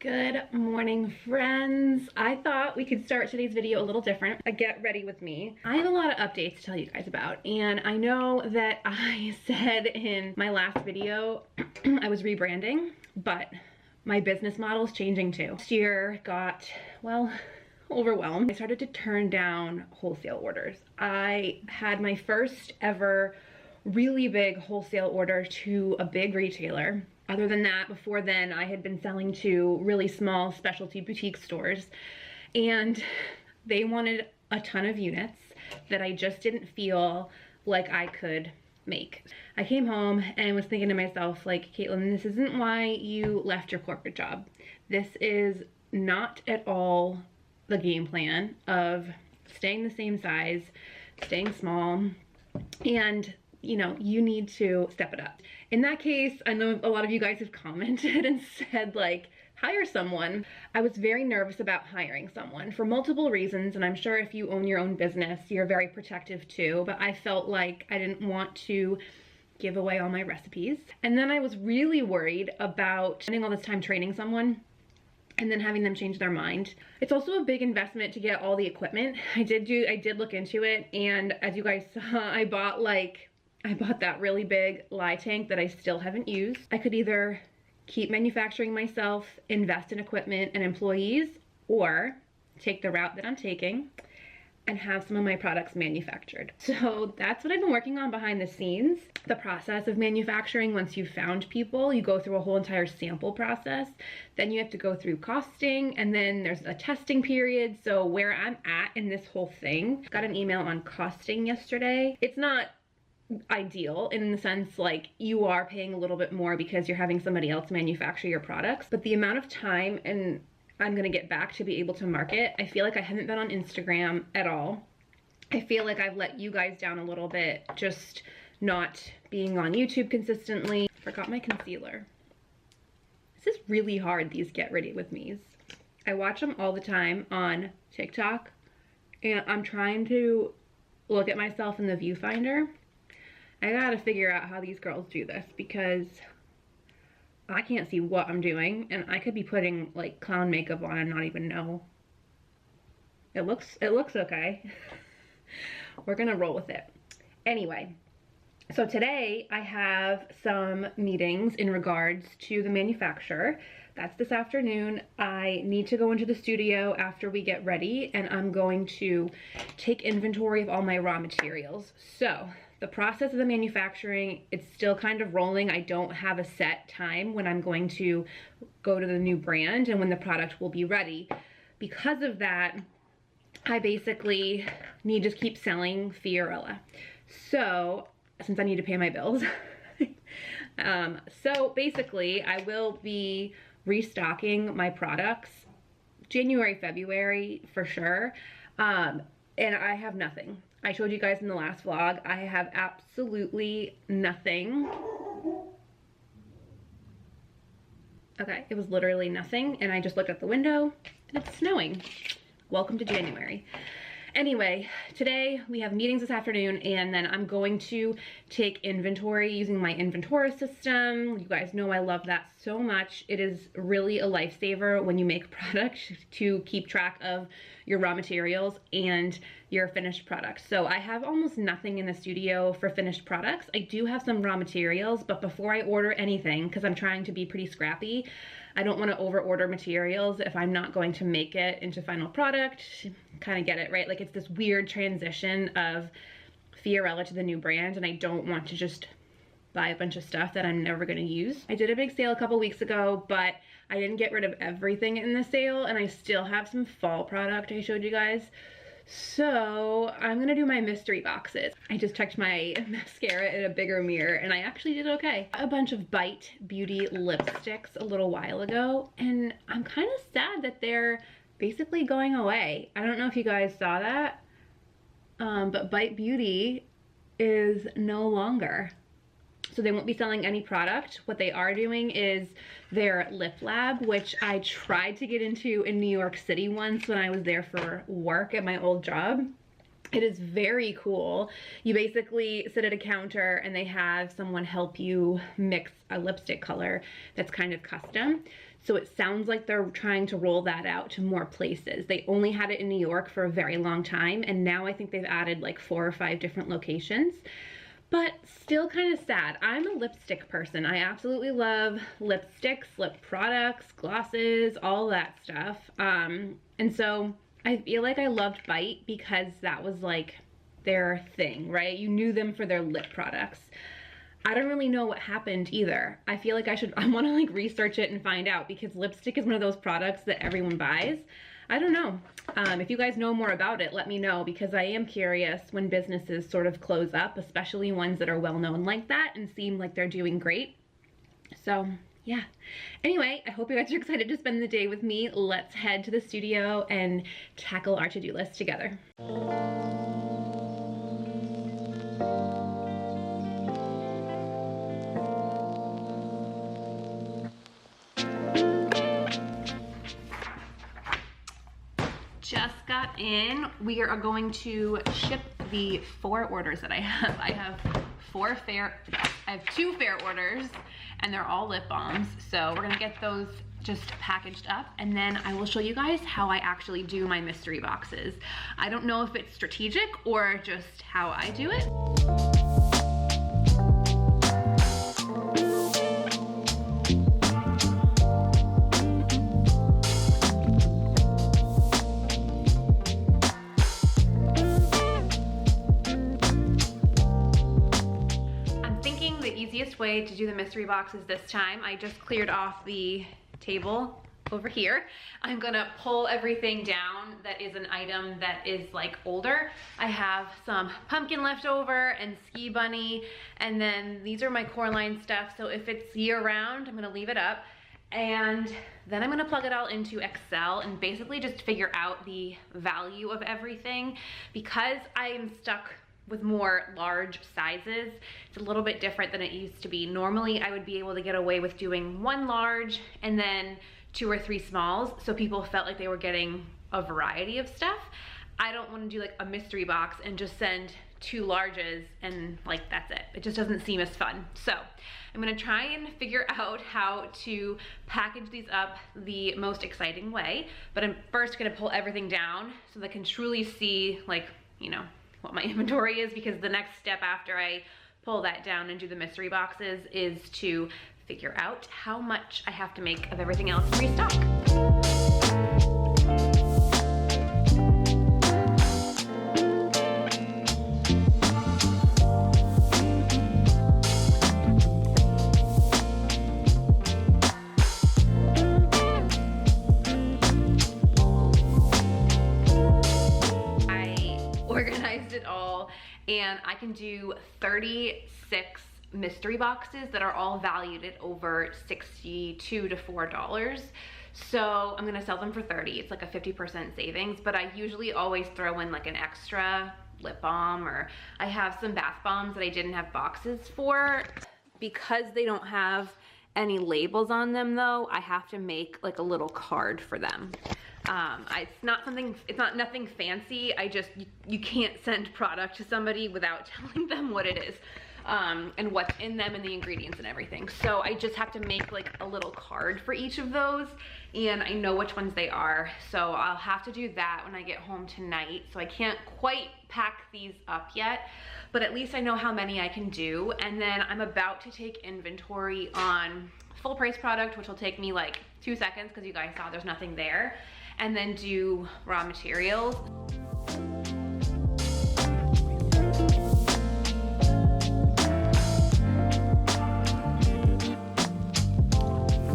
Good morning, friends. I thought we could start today's video a little different. A get ready with me. I have a lot of updates to tell you guys about, and I know that I said in my last video I was rebranding, but my business model is changing too. Last year got, well, overwhelmed. I started to turn down wholesale orders. I had my first ever really big wholesale order to a big retailer. Other than that, before then, I had been selling to really small specialty boutique stores, and they wanted a ton of units that I just didn't feel like I could make. I came home and was thinking to myself, like, Caitlin, this isn't why you left your corporate job. This is not at all the game plan of staying the same size, staying small, and you know, you need to step it up. In that case, I know a lot of you guys have commented and said, like, hire someone. I was very nervous about hiring someone for multiple reasons, and I'm sure if you own your own business, you're very protective too, but I felt like I didn't want to give away all my recipes. And then I was really worried about spending all this time training someone and then having them change their mind. It's also a big investment to get all the equipment. I did look into it, and as you guys saw, I bought that really big lye tank that I still haven't used. I could either keep manufacturing myself, invest in equipment and employees, or take the route that I'm taking and have some of my products manufactured. So that's what I've been working on behind the scenes. The process of manufacturing, once you've found people, you go through a whole entire sample process. Then you have to go through costing, and then there's a testing period. So where I'm at in this whole thing, got an email on costing yesterday. It's not ideal in the sense, like, you are paying a little bit more because you're having somebody else manufacture your products, but the amount of time and I'm gonna get back to be able to market, I feel like I haven't been on Instagram at all. I feel like I've let you guys down a little bit, just not being on YouTube consistently. Forgot my concealer. This is really hard, these get ready with me's. I watch them all the time on TikTok, and I'm trying to look at myself in the viewfinder. I gotta figure out how these girls do this because I can't see what I'm doing, and I could be putting like clown makeup on and not even know. It looks okay. We're gonna roll with it. Anyway, so today I have some meetings in regards to the manufacturer. That's this afternoon. I need to go into the studio after we get ready, and I'm going to take inventory of all my raw materials. So the process of the manufacturing, it's still kind of rolling. I don't have a set time when I'm going to go to the new brand and when the product will be ready. Because of that, I basically need to keep selling Fiorella. So, since I need to pay my bills. So basically, I will be restocking my products January, February for sure. And I have nothing. I showed you guys in the last vlog, I have absolutely nothing. Okay, it was literally nothing, and I just looked out the window and it's snowing. Welcome to January. Anyway, today we have meetings this afternoon, and then I'm going to take inventory using my Inventora system. You guys know I love that so much. It is really a lifesaver when you make products to keep track of your raw materials and your finished products. So I have almost nothing in the studio for finished products. I do have some raw materials, but before I order anything, because I'm trying to be pretty scrappy, I don't want to over order materials if I'm not going to make it into final product. Kind of get it, right? Like, it's this weird transition of Fiorella to the new brand, and I don't want to just buy a bunch of stuff that I'm never going to use. I did a big sale a couple weeks ago, but I didn't get rid of everything in the sale, and I still have some fall product I showed you guys. So I'm gonna do my mystery boxes. I just checked my mascara in a bigger mirror, and I actually did okay. A bunch of Bite Beauty lipsticks a little while ago, and I'm kind of sad that they're basically going away. I don't know if you guys saw that, but Bite Beauty is no longer. So they won't be selling any product. What they are doing is their lip lab, which I tried to get into in New York City once when I was there for work at my old job. It is very cool. You basically sit at a counter and they have someone help you mix a lipstick color that's kind of custom. So it sounds like they're trying to roll that out to more places. They only had it in New York for a very long time, and now I think they've added like 4 or 5 different locations. But still kind of sad. I'm a lipstick person. I absolutely love lipsticks, lip products, glosses, all that stuff. And so I feel like I loved Bite because that was like their thing, right? You knew them for their lip products. I don't really know what happened either. I feel like I want to like research it and find out, because lipstick is one of those products that everyone buys. I don't know. If you guys know more about it, let me know, because I am curious when businesses sort of close up, especially ones that are well known like that and seem like they're doing great. So yeah. Anyway, I hope you guys are excited to spend the day with me. Let's head to the studio and tackle our to-do list together. Just got in. We are going to ship the 4 orders that I have. I have 2 fair orders, and they're all lip balms. So we're gonna get those just packaged up, and then I will show you guys how I actually do my mystery boxes. I don't know if it's strategic or just how I do it. Way to do the mystery boxes this time. I just cleared off the table over here. I'm gonna pull everything down that is an item that is like older. I have some pumpkin left over and ski bunny, and then these are my Coraline stuff, so if it's year round I'm gonna leave it up, and then I'm gonna plug it all into Excel and basically just figure out the value of everything. Because I am stuck with more large sizes, it's a little bit different than it used to be. Normally I would be able to get away with doing 1 large and then 2 or 3 smalls, so people felt like they were getting a variety of stuff. I don't want to do like a mystery box and just send 2 larges and like that's it. It just doesn't seem as fun. So I'm gonna try and figure out how to package these up the most exciting way, but I'm first gonna pull everything down so that I can truly see, like, you know, what my inventory is, because the next step after I pull that down and do the mystery boxes is to figure out how much I have to make of everything else and restock. It all, and I can do 36 mystery boxes that are all valued at over $62 to $4. So I'm gonna sell them for 30. It's like a 50% savings, but I usually always throw in like an extra lip balm, or I have some bath bombs that I didn't have boxes for. Because they don't have any labels on them though, I have to make like a little card for them. It's not nothing fancy. You can't send product to somebody without telling them what it is, and what's in them and the ingredients and everything. So I just have to make like a little card for each of those, and I know which ones they are. So I'll have to do that when I get home tonight. So I can't quite pack these up yet, but at least I know how many I can do. And then I'm about to take inventory on full price product, which will take me like 2 seconds because you guys saw there's nothing there. And then do raw materials.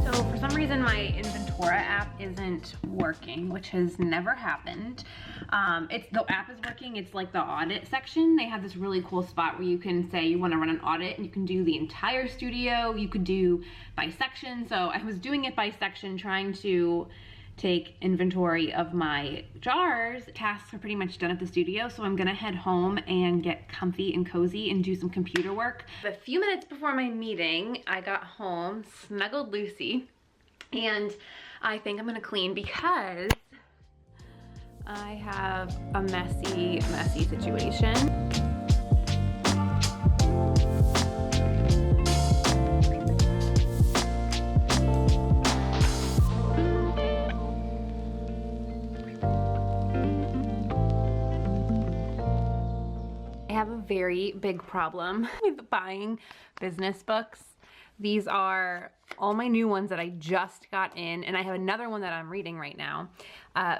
So for some reason my Inventora app isn't working, which has never happened. The app is working, it's like the audit section. They have this really cool spot where you can say you want to run an audit, and you can do the entire studio, you could do by section. So I was doing it by section, trying to take inventory of my jars. Tasks are pretty much done at the studio, so I'm gonna head home and get comfy and cozy and do some computer work. A few minutes before my meeting, I got home, snuggled Lucy, and I think I'm gonna clean because I have a messy situation. have a very big problem with buying business books. These are all my new ones that I just got in, and I have another one that I'm reading right now.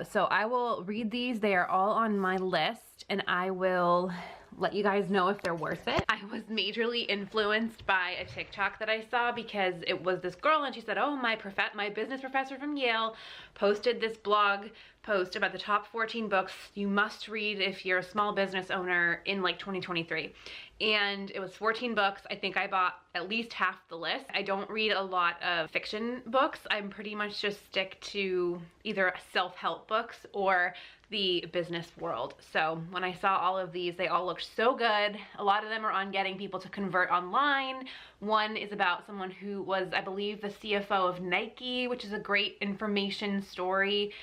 So I will read these. They are all on my list, and I will let you guys know if they're worth it. I was majorly influenced by a TikTok that I saw because it was this girl and she said, oh, my business professor from Yale posted this blog post about the top 14 books you must read if you're a small business owner in like 2023. And it was 14 books. I think I bought at least half the list. I don't read a lot of fiction books. I'm pretty much just stick to either self-help books or the business world. So when I saw all of these, they all looked so good. A lot of them are on getting people to convert online. One is about someone who was, I believe, the CFO of Nike, which is a great information story,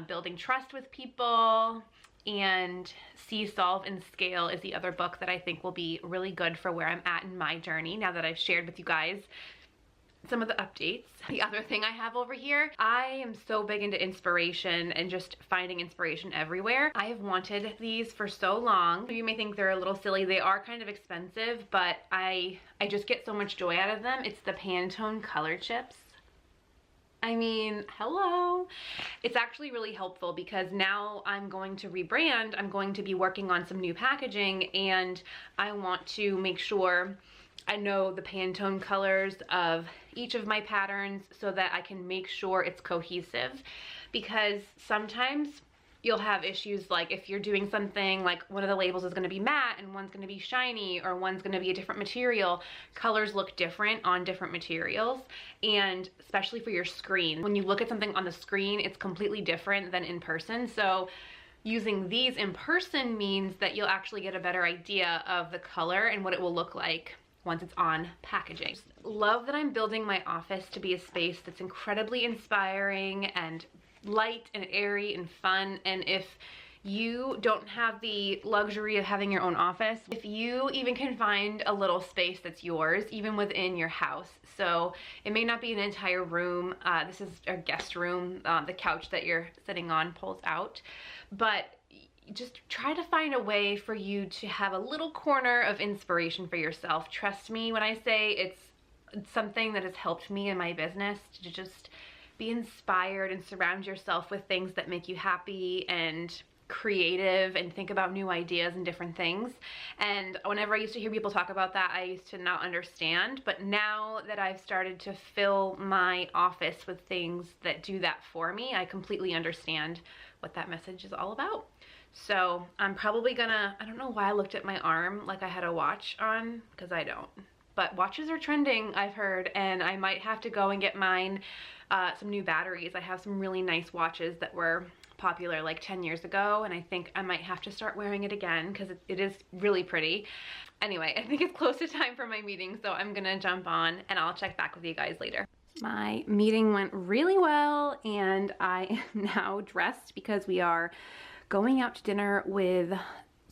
building trust with people. And See, Solve, and Scale is the other book that I think will be really good for where I'm at in my journey now that I've shared with you guys some of the updates. The other thing I have over here, I am so big into inspiration and just finding inspiration everywhere. I have wanted these for so long. You may think they're a little silly. They are kind of expensive, but I just get so much joy out of them. It's the Pantone color chips. I mean, hello. It's actually really helpful because now I'm going to rebrand. I'm going to be working on some new packaging, and I want to make sure I know the Pantone colors of each of my patterns so that I can make sure it's cohesive, because sometimes you'll have issues like if you're doing something like one of the labels is going to be matte and one's going to be shiny or one's going to be a different material. Colors look different on different materials, and especially for your screen. When you look at something on the screen, it's completely different than in person. So using these in person means that you'll actually get a better idea of the color and what it will look like once it's on packaging. Love that I'm building my office to be a space that's incredibly inspiring and light and airy and fun. And if you don't have the luxury of having your own office, if you even can find a little space that's yours, even within your house. So it may not be an entire room. This is a guest room. The couch that you're sitting on pulls out, but just try to find a way for you to have a little corner of inspiration for yourself. Trust me when I say it's something that has helped me in my business to just be inspired and surround yourself with things that make you happy and creative and think about new ideas and different things. And whenever I used to hear people talk about that, I used to not understand. But now that I've started to fill my office with things that do that for me, I completely understand what that message is all about. So I'm probably gonna, I don't know why I looked at my arm like I had a watch on, because I don't. But watches are trending, I've heard, and I might have to go and get mine some new batteries. I have some really nice watches that were popular like 10 years ago, and I think I might have to start wearing it again because it is really pretty. Anyway, I think it's close to time for my meeting, so I'm gonna jump on and I'll check back with you guys later. My meeting went really well, and I am now dressed because we are going out to dinner with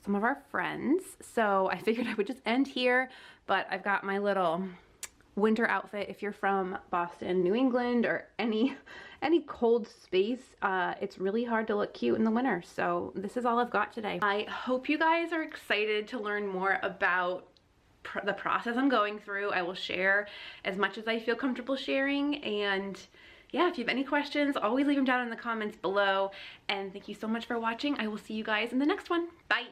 some of our friends. So I figured I would just end here, but I've got my little winter outfit. If you're from Boston, New England, or any cold space, it's really hard to look cute in the winter. So this is all I've got today. I hope you guys are excited to learn more about the process I'm going through. I will share as much as I feel comfortable sharing, and yeah, if you have any questions, always leave them down in the comments below. And thank you so much for watching. I will see you guys in the next one. Bye.